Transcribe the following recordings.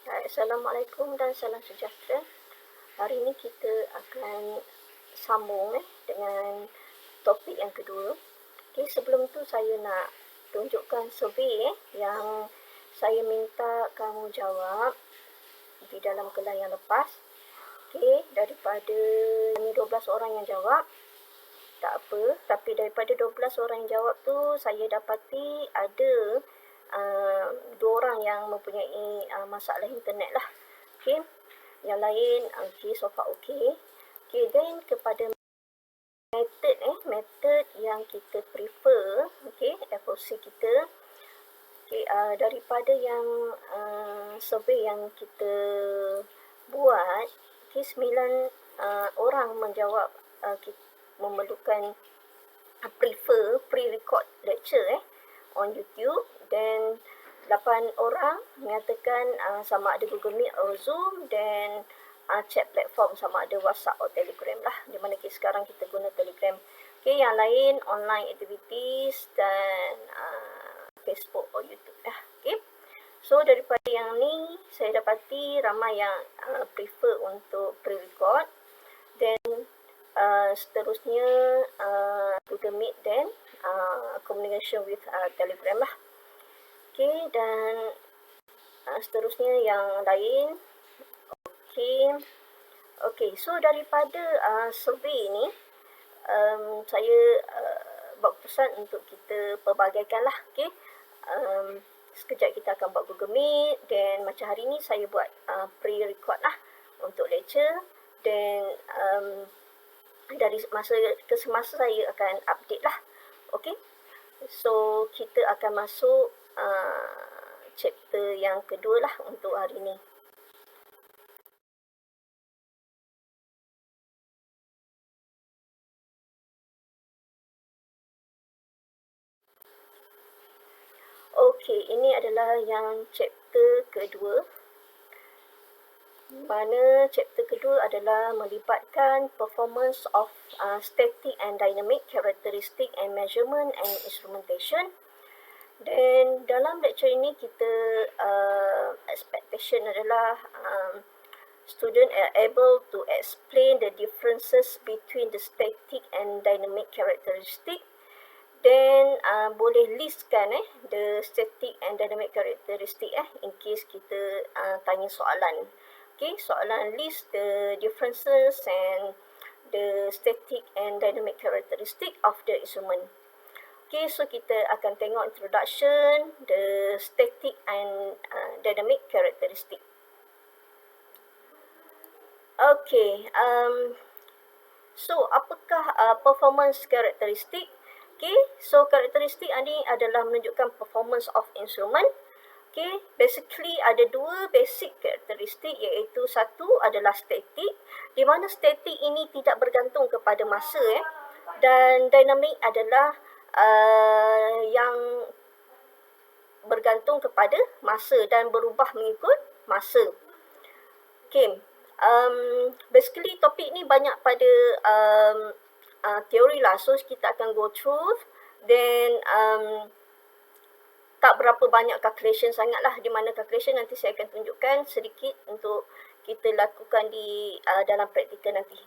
Assalamualaikum dan salam sejahtera. Hari ini kita akan sambung dengan topik yang kedua. Okay, sebelum tu saya nak tunjukkan survey yang saya minta kamu jawab di dalam kelas yang lepas. Okay, daripada 12 orang yang jawab, tak apa, tapi daripada 12 orang yang jawab tu saya dapati ada 2 orang yang mempunyai masalah internet lah. Okay, yang lain okay, so far okay. Okay, then kepada method yang kita prefer, okay, FOC kita, okay, daripada yang survey yang kita buat, okay, 9 orang menjawab memerlukan prefer pre-record lecture on YouTube, dan 8 orang menyatakan sama ada Google Meet atau Zoom, dan chat platform sama ada WhatsApp atau Telegram lah, di mana sekarang kita guna Telegram. Okay, yang lain online activities dan Facebook atau YouTube lah. Okay, so daripada yang ni saya dapati ramai yang prefer untuk pre-record, then seterusnya Google Meet dan communication with Telegram lah. Okay, dan seterusnya yang lain. Okay, so daripada survey ni saya buat keputusan untuk kita pelbagaikan lah. Okay, sekejap kita akan buat Google Meet, dan macam hari ni saya buat pre-record lah untuk lecture, dan dari masa ke semasa saya akan update lah. Okay, so kita akan masuk chapter yang kedua lah untuk hari ni. Okay, ini adalah yang chapter kedua, mana chapter kedua adalah melibatkan performance of static and dynamic characteristic and measurement and instrumentation. Dan dalam lecture ini kita expectation adalah student are able to explain the differences between the static and dynamic characteristic, then boleh listkan the static and dynamic characteristic in case kita tanya soalan. Okay, soalan list the differences and the static and dynamic characteristic of the instrument. Okay, so kita akan tengok introduction, the static and dynamic characteristic. Okay, so apakah performance characteristic? Okay, so karakteristik ini adalah menunjukkan performance of instrument. Okay, basically ada 2 basic karakteristik, iaitu satu adalah static, di mana static ini tidak bergantung kepada masa dan dynamic adalah yang bergantung kepada masa dan berubah mengikut masa. Okay, basically topik ni banyak pada teori lah, so kita akan go through, then tak berapa banyak calculation sangat lah, di mana calculation nanti saya akan tunjukkan sedikit untuk kita lakukan di dalam praktikal nanti.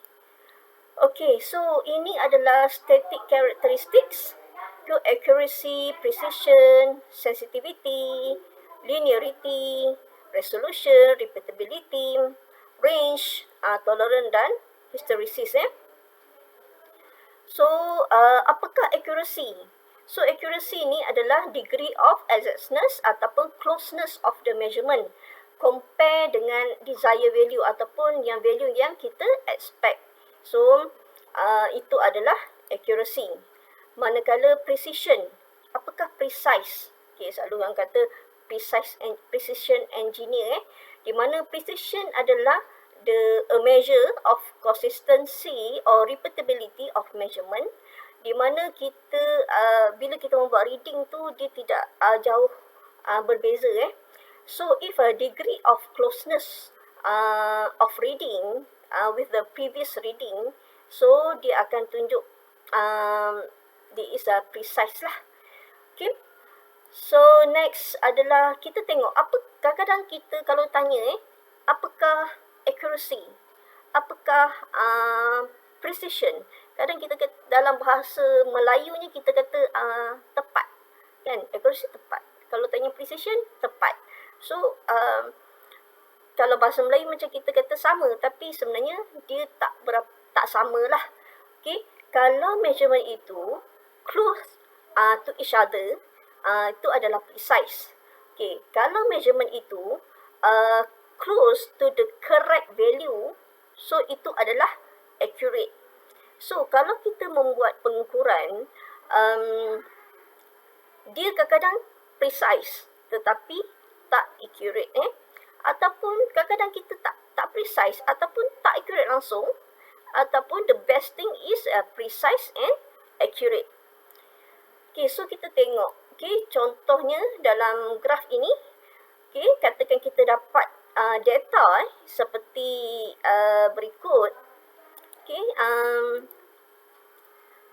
Okay, so ini adalah static characteristics, accuracy, precision, sensitivity, linearity, resolution, repeatability, range, tolerance dan hysteresis. So, apakah accuracy? So, accuracy ni adalah degree of exactness ataupun closeness of the measurement compare dengan desired value ataupun yang value yang kita expect. So, itu adalah accuracy. Manakala precision, apakah precise? Okay, selalu orang kata precision engineer, di mana precision adalah a measure of consistency or repeatability of measurement, di mana kita bila kita membuat reading tu dia tidak jauh berbeza. So if a degree of closeness of reading with the previous reading, so dia akan tunjuk dia is precise lah. Okay, So next adalah kita tengok apa, kadang-kadang kita kalau tanya apakah accuracy, apakah precision. Kadang kita kata, dalam bahasa Melayunya kita kata tepat, kan? Accuracy tepat. Kalau tanya precision, tepat. So kalau bahasa Melayu macam kita kata sama, tapi sebenarnya dia tak samalah. Okay, kalau measurement itu close to each other, itu adalah precise. Okay, kalau measurement itu close to the correct value, so itu adalah accurate. So kalau kita membuat pengukuran, dia kadang-kadang precise tetapi tak accurate, ataupun kadang-kadang kita tak precise ataupun tak accurate langsung, ataupun the best thing is precise and accurate. Okay, so kita tengok, okay, contohnya dalam graf ini, okay, katakan kita dapat data seperti berikut. Okay,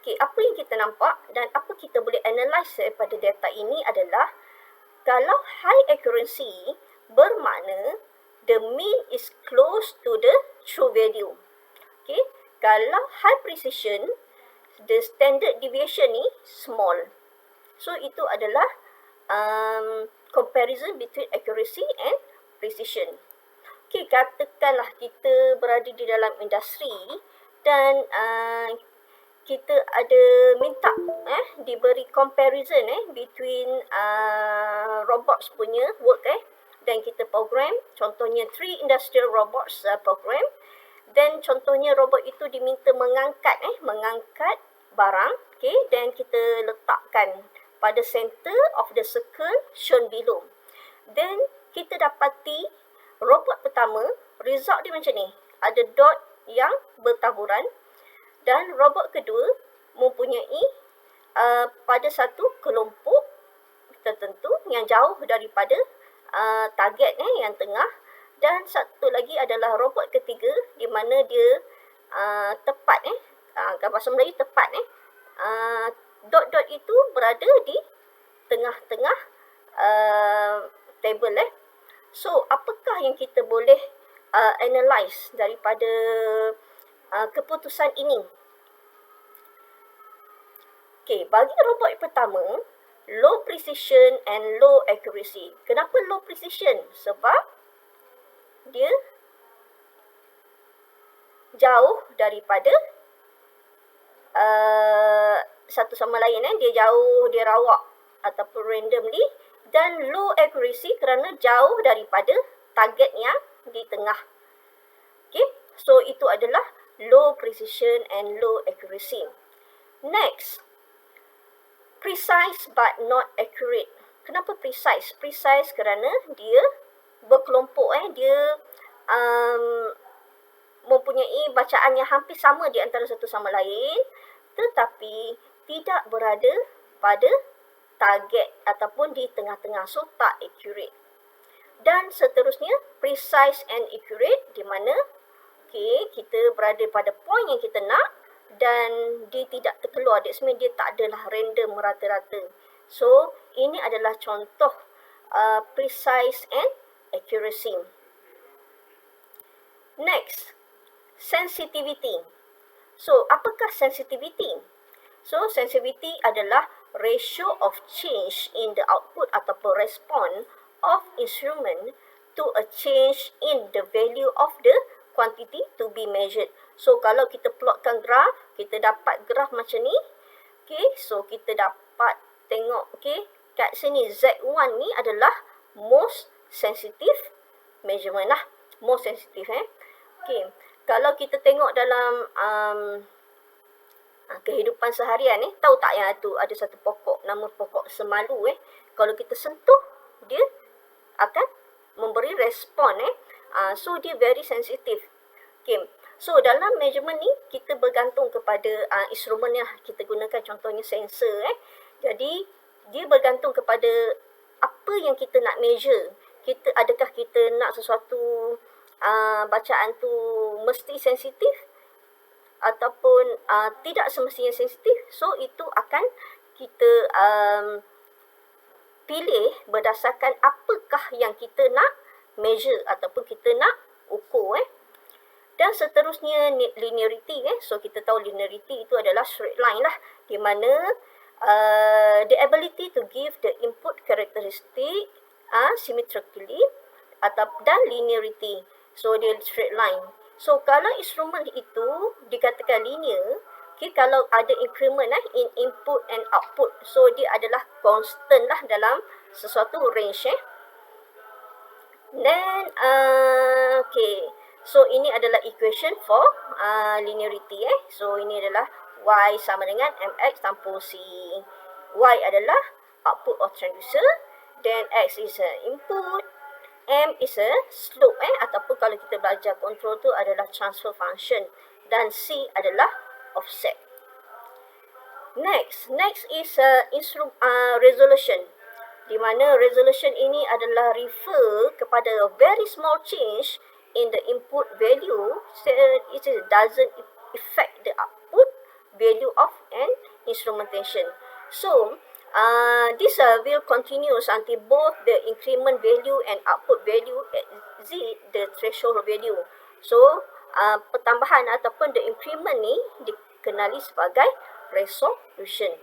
okay, apa yang kita nampak dan apa kita boleh analyse daripada data ini adalah, kalau high accuracy bermakna the mean is close to the true value. Okay, kalau high precision, the standard deviation ni small. So itu adalah comparison between accuracy and precision. Okay, katakanlah kita berada di dalam industri dan kita ada minta diberi comparison between robots punya work dan kita program, contohnya 3 industrial robots program. Dan contohnya robot itu diminta mengangkat barang, okay, dan kita letakkan pada center of the circle shown below. Then kita dapati robot pertama result dia macam ni, ada dot yang bertaburan, dan robot kedua mempunyai pada satu kelompok tertentu yang jauh daripada target yang tengah. Dan satu lagi adalah robot ketiga di mana dia tepat bahasa Melayu tepat dot-dot itu berada di tengah-tengah table So apakah yang kita boleh analyse daripada keputusan ini? Okay, bagi robot pertama, low precision and low accuracy. Kenapa low precision? Sebab dia jauh daripada satu sama lain, dia jauh, dia rawak ataupun randomly, dan low accuracy kerana jauh daripada target yang di tengah. Okay, so itu adalah low precision and low accuracy. Next, precise but not accurate. Kenapa precise? Precise kerana dia berkelompok, dia mempunyai bacaan yang hampir sama di antara satu sama lain, tetapi tidak berada pada target ataupun di tengah-tengah, so tak accurate. Dan seterusnya, precise and accurate, di mana kita berada pada point yang kita nak dan dia tidak terkeluar, that's mean dia tak adalah random merata-rata. So ini adalah contoh precise and accuracy. Next, sensitivity. So, apakah sensitivity? So, sensitivity adalah ratio of change in the output ataupun respon of instrument to a change in the value of the quantity to be measured. So, kalau kita plotkan graf, kita dapat graf macam ni. Okay, so kita dapat tengok, kat sini Z1 ni adalah most sensitive measurement most sensitive Okay, kalau kita tengok dalam kehidupan seharian tahu tak yang tu ada satu pokok, nama pokok semalu kalau kita sentuh dia akan memberi respon so dia very sensitive. Okay, so dalam measurement ni kita bergantung kepada instrumen yang kita gunakan, contohnya sensor jadi dia bergantung kepada apa yang kita nak measure. Adakah kita nak sesuatu bacaan tu mesti sensitif ataupun tidak semestinya sensitif. So itu akan kita pilih berdasarkan apakah yang kita nak measure ataupun kita nak ukur. Dan seterusnya linearity. So kita tahu linearity itu adalah straight line lah, di mana the ability to give the input characteristic symmetrically dan linearity. So dia straight line. So kalau instrumen itu dikatakan linear, kalau ada increment in input and output, so dia adalah constant lah dalam sesuatu range. Then so ini adalah equation for linearity. So ini adalah Y sama dengan mx tampul C. Y adalah output of transducer, then X is input, M is a slope ataupun kalau kita belajar control tu adalah transfer function, dan C adalah offset. Next is resolution, di mana resolution ini adalah refer kepada a very small change in the input value, so it doesn't affect the output value of an instrumentation. So this will continues until both the increment value and output value exceed the threshold value. So pertambahan ataupun the increment ni dikenali sebagai resolution.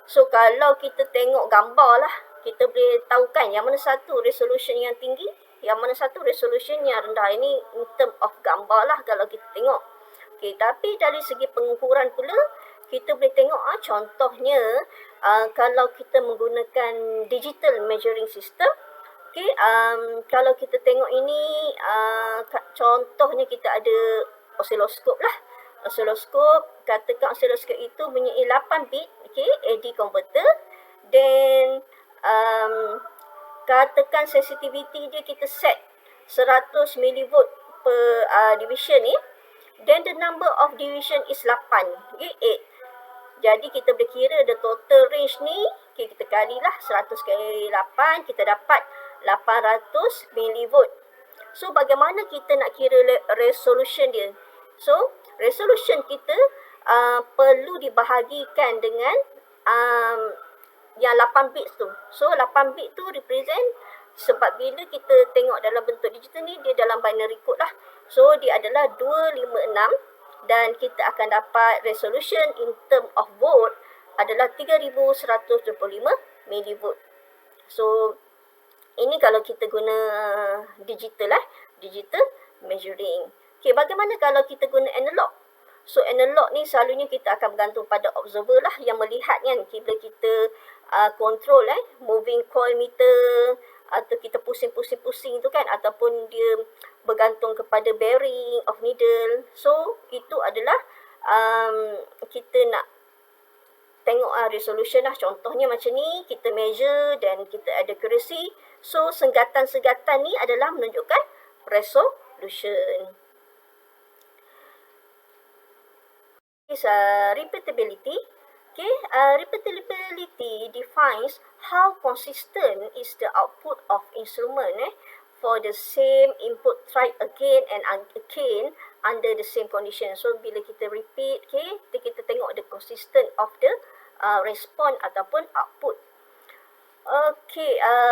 So kalau kita tengok gambar lah, kita boleh tahu kan yang mana satu resolution yang tinggi, yang mana satu resolution yang rendah. Ini in term of gambar lah kalau kita tengok. Tapi dari segi pengukuran pula, kita boleh tengok contohnya kalau kita menggunakan digital measuring system. Kalau kita tengok ini contohnya kita ada oscilloscope lah. Oscilloscope, katakan oscilloscope itu mempunyai 8 bit AD converter, then katakan sensitivity dia kita set 100 mV per division ni, then the number of division is 8. 8. Jadi kita boleh kira the total range ni, kita kalilah 100 kali 8, kita dapat 800 mV. So bagaimana kita nak kira resolution dia? So resolution kita perlu dibahagikan dengan yang 8 bit tu. So 8 bit tu represent, sebab bila kita tengok dalam bentuk digital ni, dia dalam binary code lah. So dia adalah 256, dan kita akan dapat resolution in term of volt adalah 3125 mV. So ini kalau kita guna digital lah, digital measuring. Bagaimana kalau kita guna analog? So analog ni selalunya kita akan bergantung pada observer lah yang melihat kan, bila kita control moving coil meter, atau kita pusing-pusing-pusing tu kan, ataupun dia bergantung kepada bearing of needle. So itu adalah kita nak tengok resolution lah. Contohnya macam ni, kita measure dan kita ada accuracy. So senggatan-senggatan ni adalah menunjukkan resolution. Is repeatability. Repeatability defines how consistent is the output of instrument for the same input tried again and again under the same condition. So bila kita repeat, kita tengok the consistent of the response ataupun output.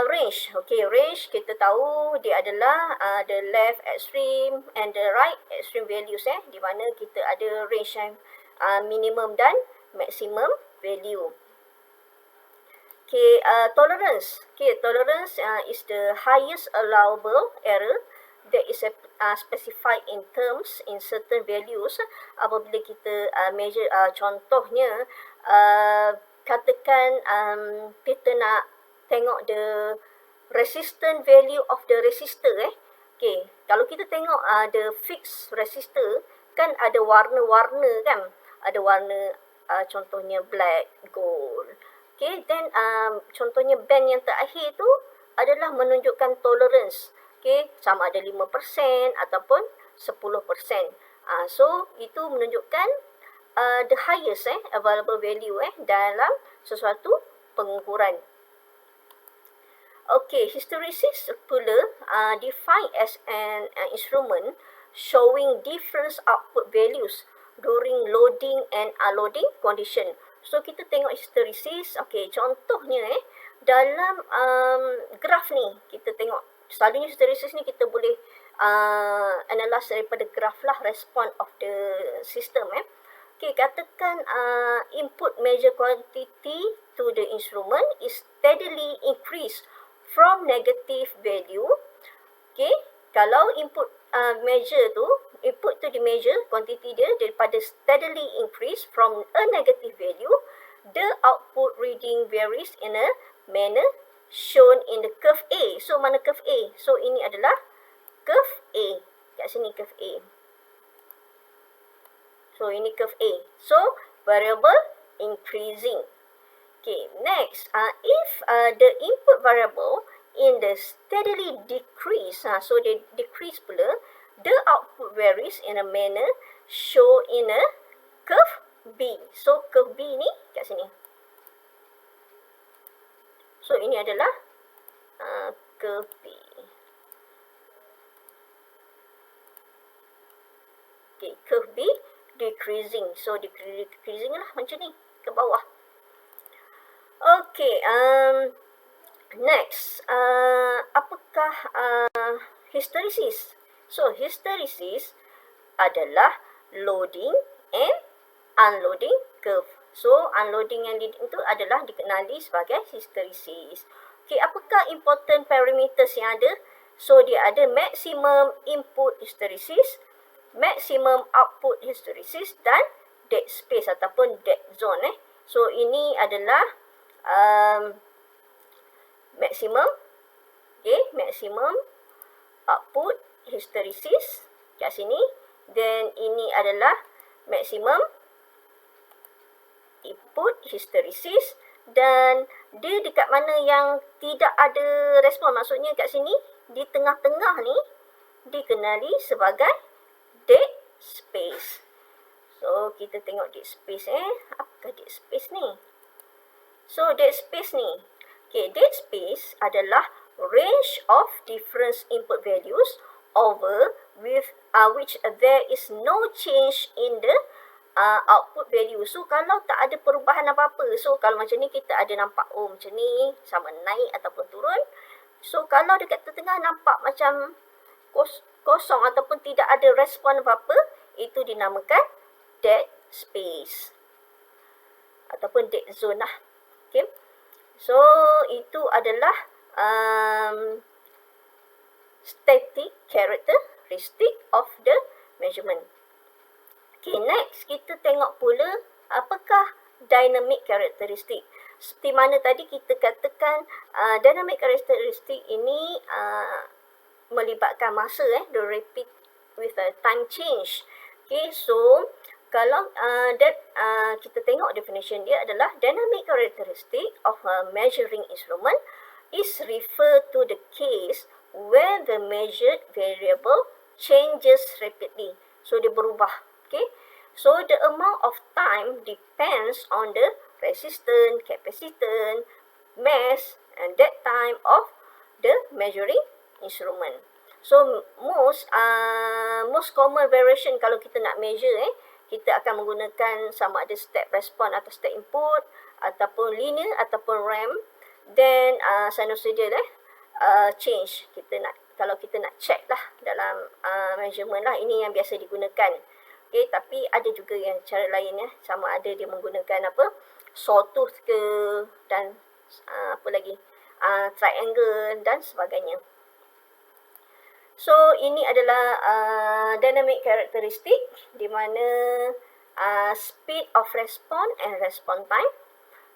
Range. Range kita tahu dia adalah the left extreme and the right extreme values di mana kita ada range minimum dan maximum value. Tolerance. Tolerance is the highest allowable error that is specified in terms in certain values. Apabila kita measure, contohnya katakan kita nak tengok the resistance value of the resistor. Kalau kita tengok the fixed resistor kan ada warna-warna kan, ada warna contohnya black, gold. Then contohnya band yang terakhir tu adalah menunjukkan tolerance. Sama ada 5% ataupun 10%. So itu menunjukkan the highest available value dalam sesuatu pengukuran. Hysteresis pula defined as an instrument showing different output values during loading and unloading condition. So kita tengok hysteresis. Contohnya dalam graf ni kita tengok selalunya hysteresis ni kita boleh analyse daripada graf lah respon of the system Okay, katakan input measure quantity to the instrument is steadily increase from negative value. Okay, kalau input measure tu, input tu di measure quantity dia daripada steadily increase from a negative value, the output reading varies in a manner shown in the curve A. So, mana curve A? So, ini adalah curve A. Kat sini curve A. So, ini curve A. So, variable increasing. Okay, next, if the input variable in the steadily decrease, so they decrease pula, the output varies in a manner shown in a curve B. So, curve B ni kat sini. So, ini adalah curve B. Okay, curve B decreasing. So, decreasing lah macam ni ke bawah. Okay, next, apakah hysteresis? So, hysteresis adalah loading and unloading curve. So, unloading and leading itu adalah dikenali sebagai hysteresis. Okay, apakah important parameters yang ada? So, dia ada maximum input hysteresis, maximum output hysteresis dan dead space ataupun dead zone. So, ini adalah maximum, okay, maximum output hysteresis kat sini. Then, ini adalah maximum input hysteresis dan dia dekat mana yang tidak ada respon. Maksudnya kat sini, di tengah-tengah ni dikenali sebagai dead space. So, kita tengok dead space Apakah dead space ni? So, dead space ni. Okay, dead space adalah range of different input values over with which there is no change in the output value. So, kalau tak ada perubahan apa-apa. So, kalau macam ni kita ada nampak, oh macam ni sama naik ataupun turun. So, kalau dekat tengah nampak macam kosong ataupun tidak ada respon apa-apa, itu dinamakan dead space ataupun dead zone lah. Okay. So, itu adalah static characteristic of the measurement. Okay, next kita tengok pula apakah dynamic characteristic. Seperti mana tadi kita katakan dynamic characteristic ini melibatkan masa the rapid with a time change. Okay, so kalau kita tengok definition dia adalah dynamic characteristic of a measuring instrument is refer to the case where the measured variable changes rapidly. So dia berubah. Okay, so the amount of time depends on the resistance, capacitance, mass and that time of the measuring instrument. So most common variation kalau kita nak measure kita akan menggunakan sama ada step response atau step input ataupun linear ataupun ramp. Then sinusoidal change. Kalau kita nak check lah dalam measurement lah, ini yang biasa digunakan. Okay, tapi ada juga yang cara lain sama ada dia menggunakan sawtooth ke dan apa lagi triangle dan sebagainya. So, ini adalah dynamic characteristic di mana speed of response and response time.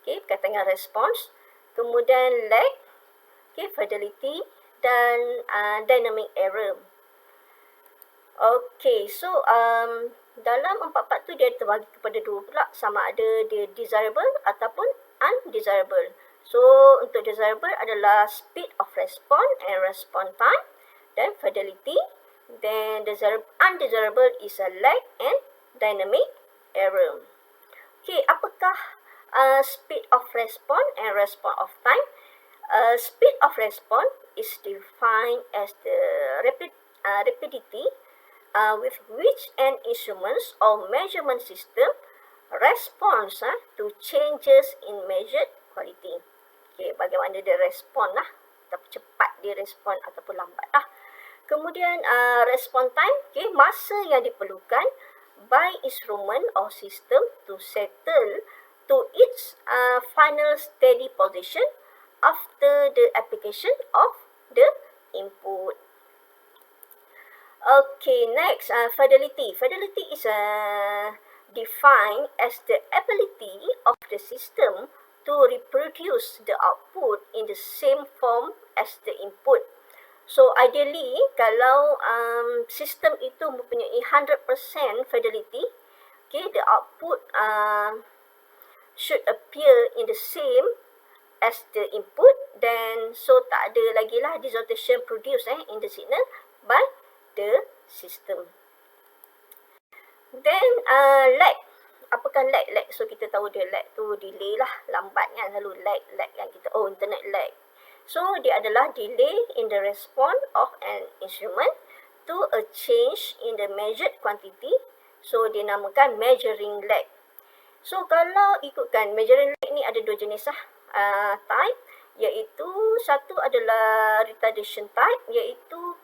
Okay, berkaitan dengan response. Kemudian lag, okay, fidelity dan dynamic error. Okay, so dalam 4 part tu dia terbagi kepada dua pula, sama ada dia desirable ataupun undesirable. So, untuk desirable adalah speed of response and response time. Dan fidelity, then undesirable is a lag and dynamic error. Okay, apakah speed of response and response of time? Speed of response is defined as the rapidity with which an instrument or measurement system responds to changes in measured quality. Okay, bagaimana dia respon lah. Cepat dia respon ataupun lambat lah. Kemudian respon time, okay, masa yang diperlukan by instrument or system to settle to its final steady position after the application of the input. Okay, next, fidelity. Fidelity is defined as the ability of the system to reproduce the output in the same form as the input. So, ideally, kalau sistem itu mempunyai 100% fidelity, okay, the output should appear in the same as the input, then so tak ada lagi lah distortion produced in the signal by the system. Then lag. Apakah lag? Lag, so kita tahu dia lag tu delay lah, lambat kan, selalu lag yang kita, internet lag. So dia adalah delay in the response of an instrument to a change in the measured quantity. So dinamakan measuring lag. So kalau ikutkan measuring lag ni ada dua jenis lah type, iaitu satu adalah retardation type, iaitu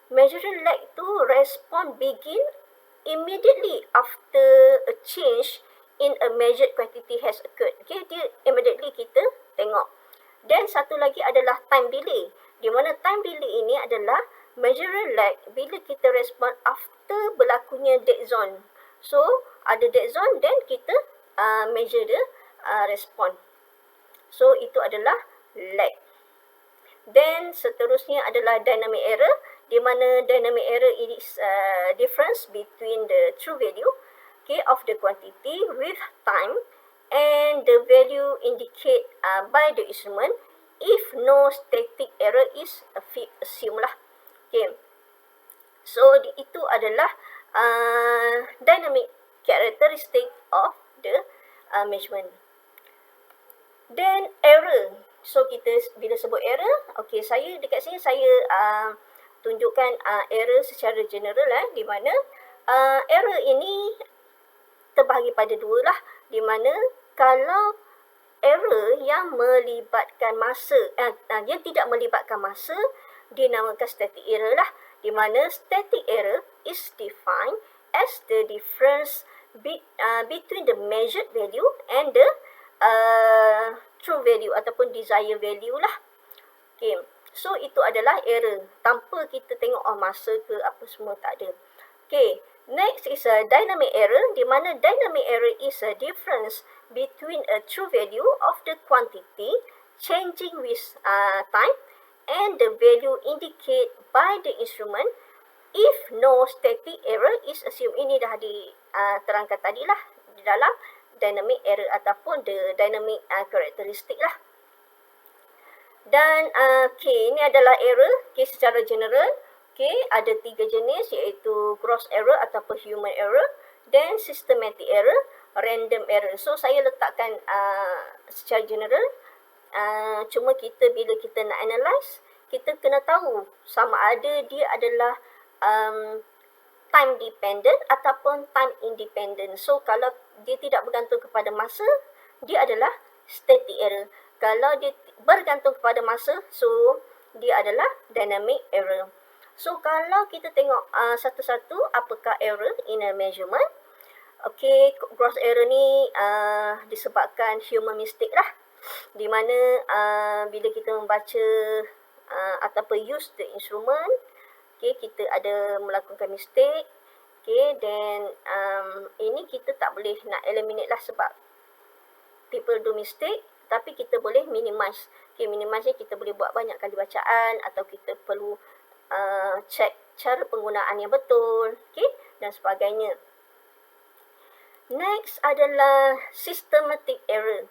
measuring lag tu respond begin immediately after a change in a measured quantity has occurred. Okay, dia immediately kita tengok. Dan satu lagi adalah time delay, di mana time delay ini adalah measuring lag bila kita respond after berlakunya dead zone. So ada dead zone, then kita measure the respond. So itu adalah lag. Then seterusnya adalah dynamic error, di mana dynamic error is difference between the true value, okay, of the quantity with time and the value indicated by the instrument if no static error is assumed lah. Okay. So itu adalah dynamic characteristic of the measurement. Then error. So kita bila sebut error, okay, saya dekat sini saya tunjukkan error secara general di mana error ini terbahagi pada dua lah, di mana kalau error yang melibatkan masa, yang tidak melibatkan masa, dinamakan static error lah, di mana static error is defined as the difference between the measured value and the true value ataupun desired value lah. Okay. So itu adalah error tanpa kita tengok masa ke apa semua, tak ada. Okay. Next is a dynamic error, di mana dynamic error is a difference between a true value of the quantity changing with time and the value indicated by the instrument if no static error is assumed. Ini dah diterangkan tadi lah di dalam dynamic error ataupun the dynamic characteristic lah. Dan okay, ini adalah error, okay, secara general. Okay, ada 3 jenis, iaitu gross error ataupun human error, then systematic error, random error. So saya letakkan secara general, cuma kita bila kita nak analyse, kita kena tahu sama ada dia adalah time dependent ataupun time independent. So kalau dia tidak bergantung kepada masa, dia adalah static error. Kalau dia bergantung kepada masa, so dia adalah dynamic error. So kalau kita tengok satu-satu apakah error in a measurement. Okay, gross error ni disebabkan human mistake lah, di mana bila kita membaca ataupun use the instrument, okay, kita ada melakukan mistake. Okay, then ini kita tak boleh nak eliminate lah sebab people do mistake, tapi kita boleh minimize. Okay, minimize ni kita boleh buat banyak kali bacaan atau kita perlu check cara penggunaan yang betul, okay, dan sebagainya. Next adalah systematic error.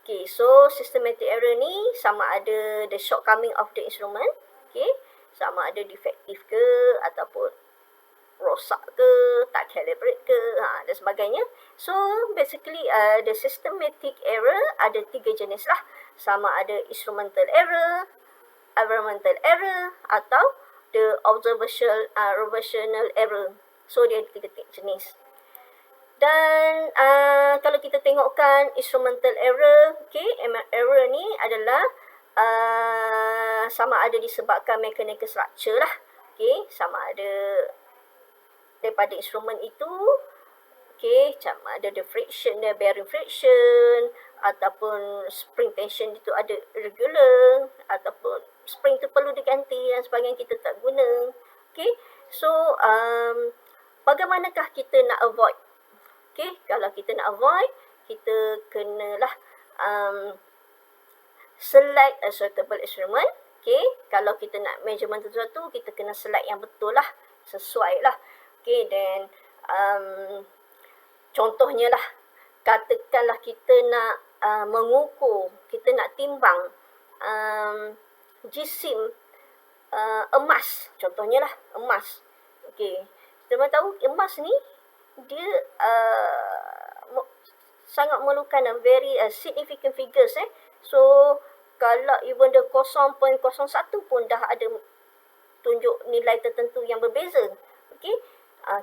Okay, so systematic error ni sama ada the shortcoming of the instrument, okay, sama ada defective ke ataupun rosak ke, tak calibrate ke, dan sebagainya. So basically the systematic error ada 3 jenis lah, sama ada instrumental error, environmental error atau the observational error. So dia ada 3 jenis. Dan kalau kita tengokkan instrumental error, error ni adalah sama ada disebabkan mechanical structure lah. Sama ada daripada instrumen itu, macam ada friction, bearing friction, ataupun spring tension itu ada irregular, ataupun spring tu perlu diganti dan sebagainya, kita tak guna. So bagaimanakah kita nak avoid? Kalau kita nak avoid, kita kenalah select a suitable instrument. Kalau kita nak measurement sesuatu, kita kena select yang betul lah, sesuai lah. Then contohnya lah, katakanlah kita nak mengukur, kita nak timbang jisim emas, contohnya lah emas. Kita tahu emas ni dia sangat memerlukan very significant figures. So kalau even the 0.01 pun dah ada tunjuk nilai tertentu yang berbeza.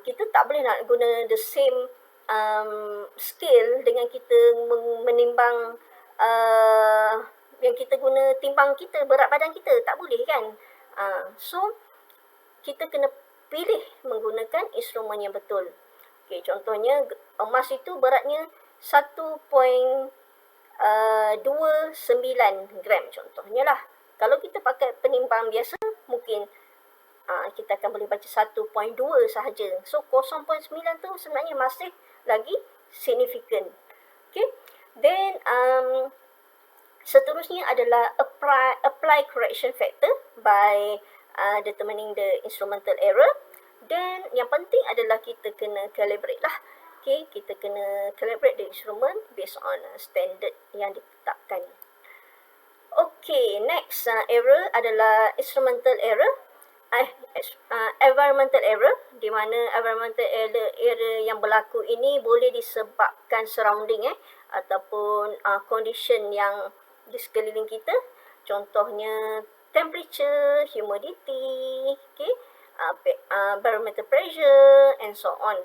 Kita tak boleh nak guna the same scale dengan kita menimbang yang kita guna timbang kita, berat badan kita. Tak boleh kan? So kita kena pilih menggunakan instrumen yang betul. Contohnya emas itu beratnya 1.29 gram contohnya lah. Kalau kita pakai penimbang biasa, mungkin kita akan boleh baca 1.2 sahaja. So 0.9 tu sebenarnya masih lagi significant. Then seterusnya adalah apply correction factor by determining the instrumental error. Dan yang penting adalah kita kena calibrate lah. Kita kena calibrate the instrument based on standard yang ditetapkan. Next error adalah instrumental error, environmental error, di mana environmental error yang berlaku ini boleh disebabkan surrounding ataupun condition yang di sekeliling kita. Contohnya temperature, humidity, barometer pressure and so on.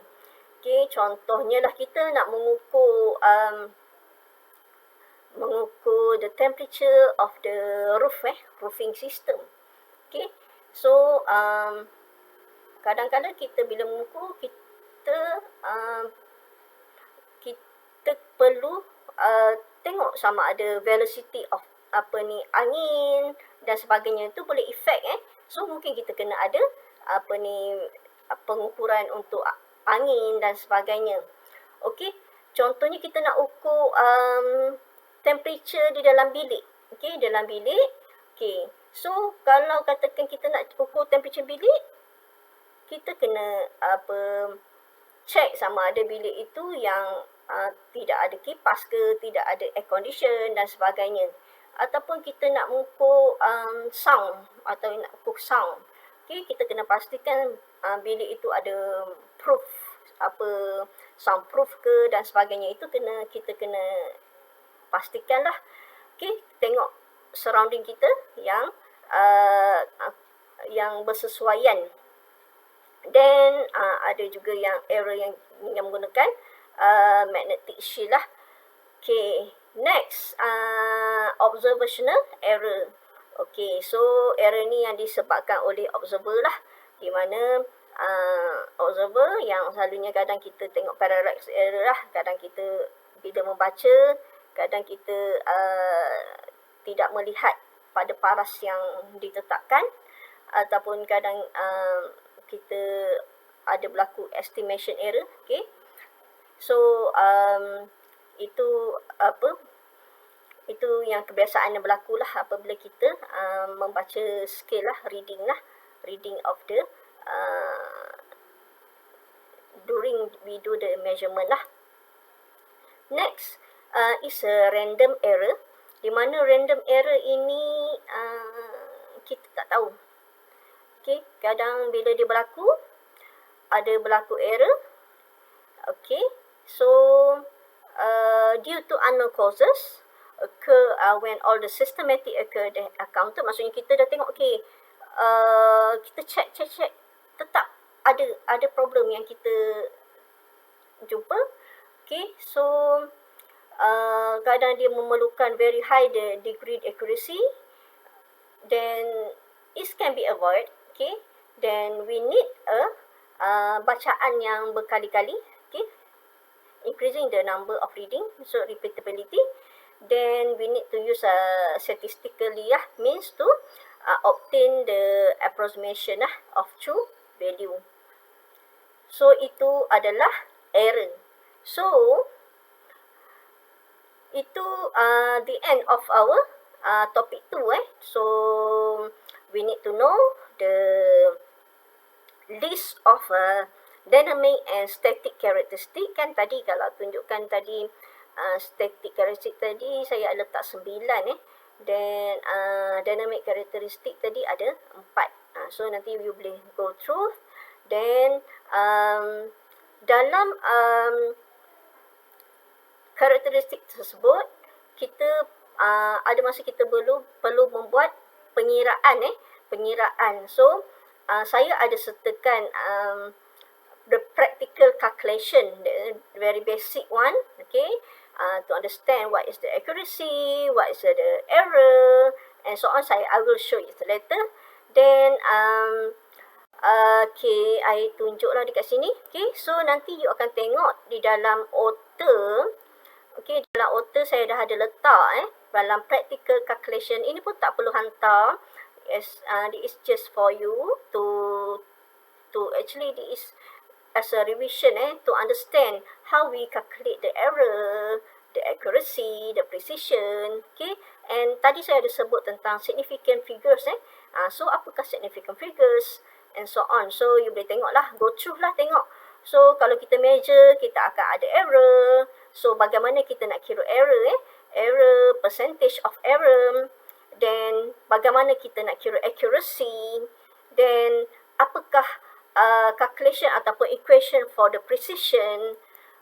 Contohnya lah, kita nak mengukur the temperature of the roof, roofing system. So kadang-kadang kita bila mengukur, kita perlu tengok sama ada velocity of angin dan sebagainya, itu boleh effect. So mungkin kita kena ada pengukuran untuk angin dan sebagainya. Contohnya kita nak ukur temperature di dalam bilik. Dalam bilik. So kalau katakan kita nak ukur temperature bilik, kita kena check sama ada bilik itu yang tidak ada kipas ke, tidak ada air condition dan sebagainya. Ataupun kita nak mengukur sound atau nak ukur sound. Kita kena pastikan bilik itu ada proof, soundproof ke dan sebagainya. Itu kita kena pastikan lah. Tengok surrounding kita yang bersesuaian. Dan ada juga yang error yang menggunakan magnetic shield lah. Next, observational error. So error ni yang disebabkan oleh observer lah, di mana observer yang selalunya kadang kita tengok parallax error lah. Kadang kita bila membaca, kadang kita tidak melihat pada paras yang ditetapkan, ataupun kadang kita ada berlaku estimation error. So itu yang kebiasaan yang berlaku lah apabila kita membaca scale lah, reading of the during we do the measurement lah. Next is a random error, di mana random error ini kita tak tahu. Kadang bila dia berlaku, ada berlaku error. So due to unknown causes occur when all the systematic occur they accounted. Maksudnya kita dah tengok, kita check tetap ada problem yang kita jumpa. Okay, so kadang dia memerlukan very high degree accuracy, then it can be avoided. Okay, then we need a bacaan yang berkali-kali. Okay, increasing the number of reading, so repeatability. Then we need to use statistically means to obtain the approximation of true value. So itu adalah error. So itu the end of our topic 2. So we need to know the list of dynamic and static characteristic. Kan tadi kalau tunjukkan tadi static characteristic tadi saya letak 9 then dynamic characteristic tadi ada 4. So nanti you boleh go through. Then dalam karakteristik tersebut kita ada masa kita perlu membuat pengiraan. So saya ada sertakan the practical calculation, the very basic one, okay, to understand what is the accuracy, what is the error, and so on. I will show it later. Then okay, I tunjuklah dekat sini. Okay, so nanti you akan tengok di dalam author. Okay, dalam author saya dah ada letak dalam practical calculation. Ini pun tak perlu hantar. Yes, this is just for you to actually this is as a revision to understand how we calculate the error, the accuracy, the precision. Okay, and tadi saya ada sebut tentang significant figures. So apakah significant figures and so on. So you boleh tengok lah, go through lah, tengok. So kalau kita measure, kita akan ada error. So bagaimana kita nak kira error error, percentage of error. Then bagaimana kita nak kira accuracy. Then apakah calculation ataupun equation for the precision.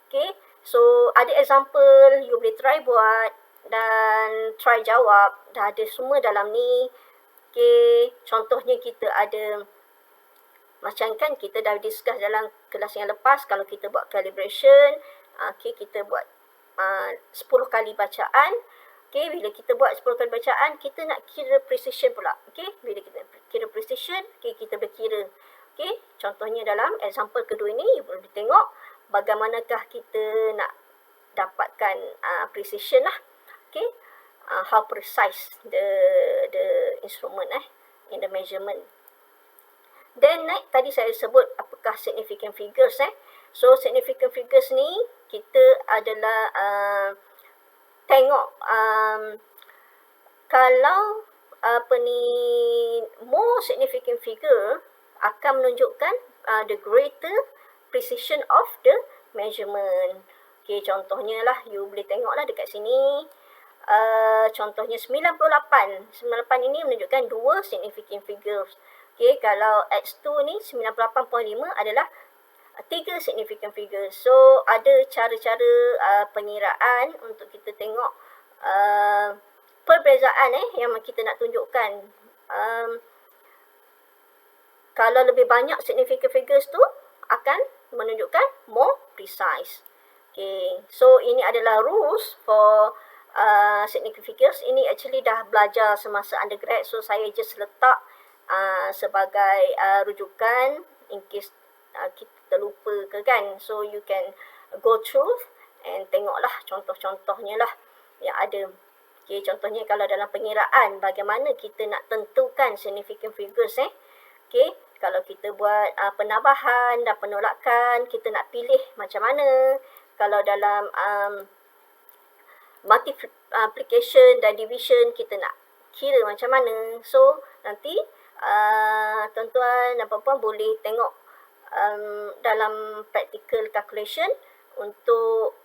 Okay, so ada example, you boleh try buat dan try jawab. Dah ada semua dalam ni. Okay, contohnya kita ada, macam kan kita dah discuss dalam kelas yang lepas, kalau kita buat calibration, okay, kita buat 10 kali bacaan. Okay, bila kita buat 10 kali bacaan, kita nak kira precision pula. Okay, bila kita kira precision, okay, kita berkira. Okay, contohnya dalam example kedua ini, you boleh tengok bagaimanakah kita nak dapatkan precision lah. Okay, how precise the instrument in the measurement. Then tadi saya sebut apakah significant figures. So significant figures ni kita adalah tengok kalau more significant figure akan menunjukkan the greater precision of the measurement. Okay, contohnya lah, you boleh tengok lah dekat sini. Contohnya 98 ini menunjukkan 2 significant figures. Okay, kalau X2 ni 98.5 adalah 3 significant figures. So ada cara-cara pengiraan untuk kita tengok perbezaan yang kita nak tunjukkan. Kalau lebih banyak significant figures tu akan menunjukkan more precise. Okay, so ini adalah rules for significant figures. Ini actually dah belajar semasa undergrad, so saya just letak sebagai rujukan in case kita terlupa ke kan. So you can go through and tengoklah contoh-contohnya lah yang ada. Okay, contohnya kalau dalam pengiraan, bagaimana kita nak tentukan significant figures. Okay, kalau kita buat penambahan dan penolakan, kita nak pilih macam mana. Kalau dalam multiplication dan division, kita nak kira macam mana. So nanti tuan-tuan dan puan-puan boleh tengok dalam practical calculation untuk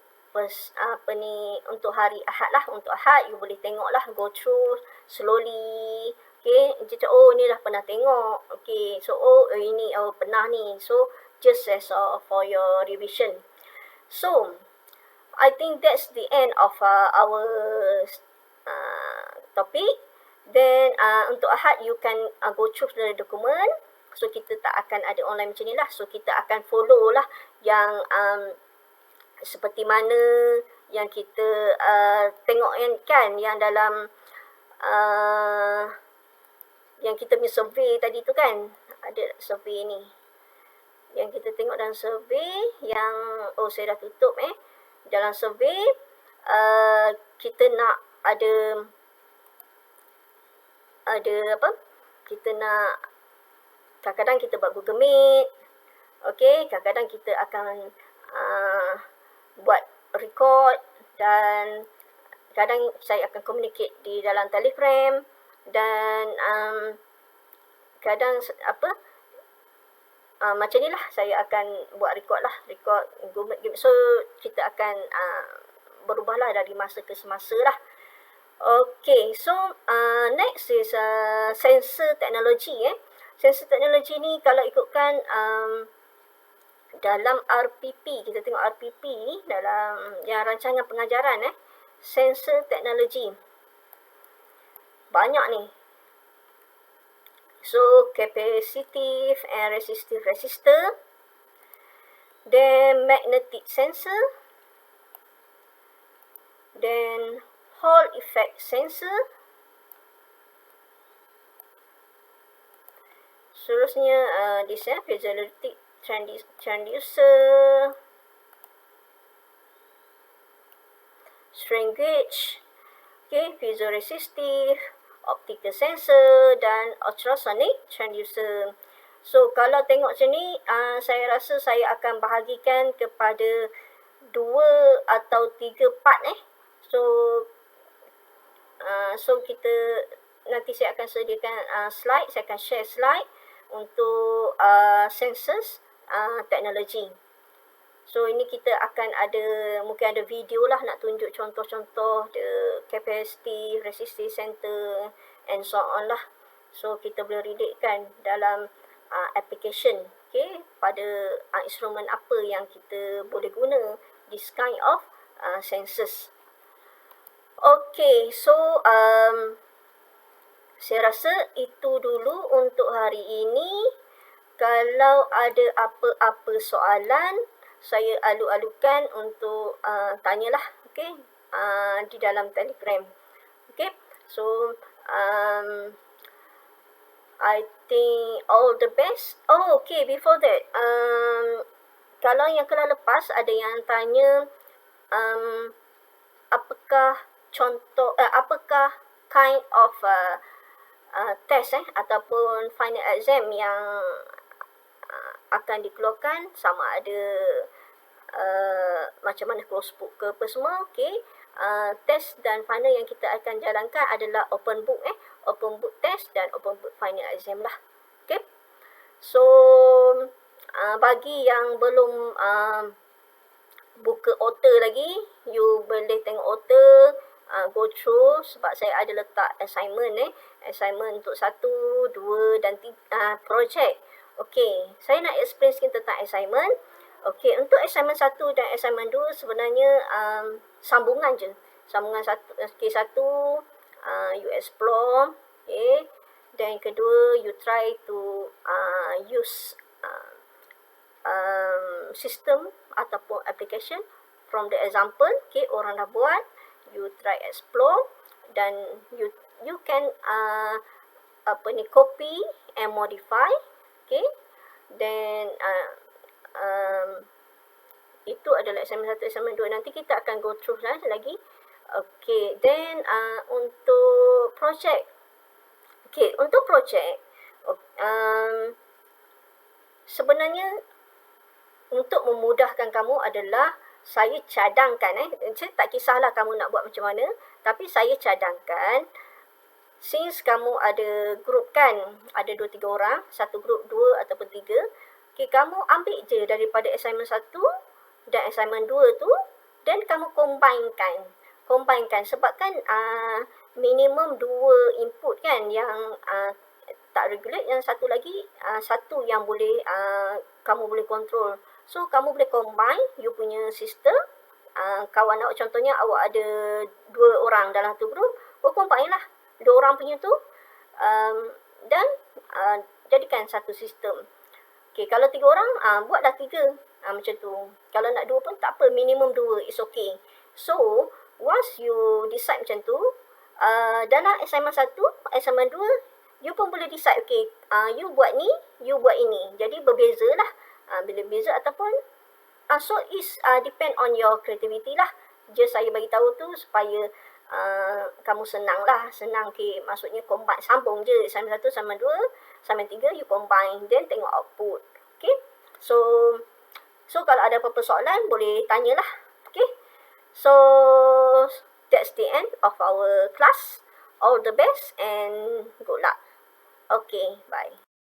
untuk hari Ahad lah. Untuk Ahad you boleh tengok lah, go through slowly. Okay, oh ni dah pernah tengok. Okay, so ini pernah ni. So just as for your revision. So I think that's the end of our topic. Then untuk Ahad you can go through the document. So kita tak akan ada online macam ni lah. So kita akan follow lah yang seperti mana yang kita tengok kan yang dalam yang kita punya survey tadi tu kan, ada survey ni yang kita tengok dalam survey yang saya dah tutup dalam survey kita nak ada apa, kita nak kadang-kadang kita buat Google Meet, okey, kadang-kadang kita akan buat record, dan kadang saya akan communicate di dalam Telegram, dan kadang macam ni lah saya akan buat record Google Meet. So kita akan berubahlah dari masa ke semasa lah. Okay, so next is sensor technology. Sensor technology ni kalau ikutkan dalam RPP, kita tengok RPP ni dalam yang rancangan pengajaran sensor technology. Banyak ni. So capacitive and resistive resistor, then magnetic sensor, then Hall effect sensor, seterusnya this piezoelectric transducer, strain gauge, okay, piezoresistive, optical sensor, dan ultrasonic transducer. So kalau tengok macam ni, saya rasa saya akan bahagikan kepada 2 atau 3 part So kita nanti saya akan sediakan slide, saya akan share slide untuk sensors teknologi. So ini kita akan mungkin ada video lah nak tunjuk contoh-contoh the capacity, resistance center and so on lah. So kita boleh relatekan dalam application, okay, pada instrumen apa yang kita boleh guna this kind of sensors. Okay, so saya rasa itu dulu untuk hari ini. Kalau ada apa-apa soalan, saya alu-alukan untuk tanyalah, okay, di dalam Telegram. Okay, so I think all the best. Oh, okay, before that, kalau yang kelas lepas ada yang tanya apakah kind of test ataupun final exam yang akan dikeluarkan, sama ada macam mana close book ke apa semua, okay. Test dan final yang kita akan jalankan adalah open book open book test dan open book final exam lah, okay. So bagi yang belum buka author lagi, you boleh tengok author, go through, sebab saya ada letak assignment assignment untuk 1, 2 dan 3 project. Okey, saya nak explain sikit tentang assignment. Okey, untuk assignment 1 dan assignment 2 sebenarnya sambungan je. Sambungan 1, okay, 1 you explore, okay. Dan kedua, you try to use system ataupun application from the example, okay, orang dah buat, you try explore, dan you can copy and modify, okay. Then itu adalah assignment 1, assignment 2. Nanti kita akan go through lagi. Okay, then untuk project. Okay, untuk project, sebenarnya untuk memudahkan kamu adalah saya cadangkan, saya tak kisahlah kamu nak buat macam mana, tapi saya cadangkan, since kamu ada group kan, ada 2-3 orang, satu group 2 ataupun 3, okay, kamu ambil je daripada assignment 1 dan assignment 2 tu, dan kamu combine kan, sebab kan minimum 2 input kan yang tak regulate, yang satu lagi satu yang boleh kamu boleh control. So kamu boleh combine you punya sistem, kawan awak, contohnya awak ada 2 orang dalam tu group, combine lah 2 orang punya tu, dan jadikan satu sistem. Okay, kalau 3 orang, buatlah 3. Macam tu. Kalau nak 2 pun tak apa, minimum 2, it's okay. So, once you decide macam tu, dalam assignment 1, assignment 2, you pun boleh decide, okay, you buat ni, you buat ini. Jadi, berbeza lah. Bila beza ataupun, so it's depend on your creativity lah. Just saya bagi tahu tu supaya kamu senang lah. Senang, okay, maksudnya combine, sambung je. Assignment 1, assignment 2, assignment 3, you combine. Then, tengok output. Okay, so kalau ada apa-apa soalan, boleh tanyalah. Okay, so that's the end of our class. All the best and good luck. Okay, bye.